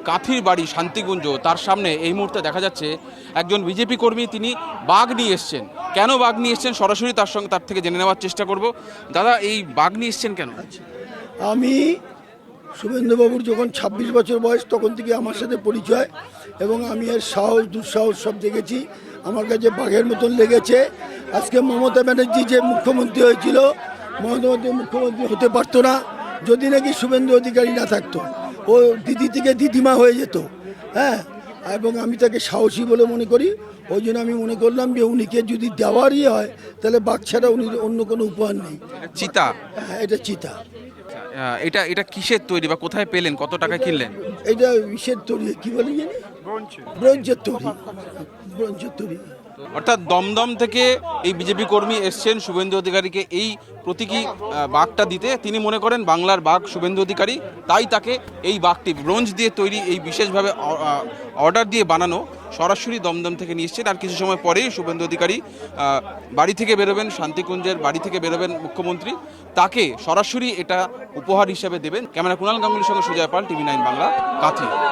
কাঁথির বাড়ি শান্তিকুঞ্জ, তার সামনে এই মুহূর্তে দেখা যাচ্ছে একজন বিজেপি কর্মী, তিনি বাঘ নিয়ে এসছেন। কেন বাঘ নিয়ে এসছেন সরাসরি তার থেকে জেনে নেওয়ার চেষ্টা করব। দাদা, এই বাঘ নিয়ে এসছেন কেন? আমি শুভেন্দুবাবুর যখন ২৬ বছর বয়স তখন থেকে আমার সাথে পরিচয়, এবং আমি এর সাহস দুঃসাহস সব দেখেছি, আমার কাছে বাঘের মতন লেগেছে। আজকে মমতা ব্যানার্জি যে মুখ্যমন্ত্রী হয়েছিল, মমতা ব্যানার্জি মুখ্যমন্ত্রী হতে পারতো না যদি নাকি শুভেন্দু অধিকারী না থাকতো। ও দিদি থেকে দিদিমা হয়ে যেত। হ্যাঁ, এবং আমি তাকে সাহসী বলে মনে করি। ওই জন্য আমি মনে করলাম যে উনিকে যদি দেওয়ারই হয় তাহলে বাঘ ছাড়া উনি অন্য কোনো উপহার নেই। চিতা? হ্যাঁ, এটা চিতা। এটা এটা কিসের তৈরি বা কোথায় পেলেন, কত টাকা কিনলেন? এটা ইসের তৈরি, কি বলি জানি, ব্রোঞ্জের তৈরি, ব্রোঞ্জের তৈরি। অর্থাৎ দমদম থেকে এই বিজেপি কর্মী এসছেন শুভেন্দু অধিকারীকে এই প্রতীকী বাঘটা দিতে। তিনি মনে করেন বাংলার বাঘ শুভেন্দু অধিকারী, তাই তাকে এই বাঘটি ব্রোঞ্জ দিয়ে তৈরি, এই বিশেষভাবে অর্ডার দিয়ে বানানো, সরাসরি দমদম থেকে নিয়ে এসছেন। আর কিছু সময় পরেই শুভেন্দু অধিকারী বাড়ি থেকে বেরোবেন, শান্তিকুঞ্জের বাড়ি থেকে বেরোবেন মুখ্যমন্ত্রী, তাকে সরাসরি এটা উপহার হিসেবে দেবেন। ক্যামেরা কুণাল গাঙ্গুলির সঙ্গে সুজয় পাল, টিভি 9 বাংলা, কাঁথি।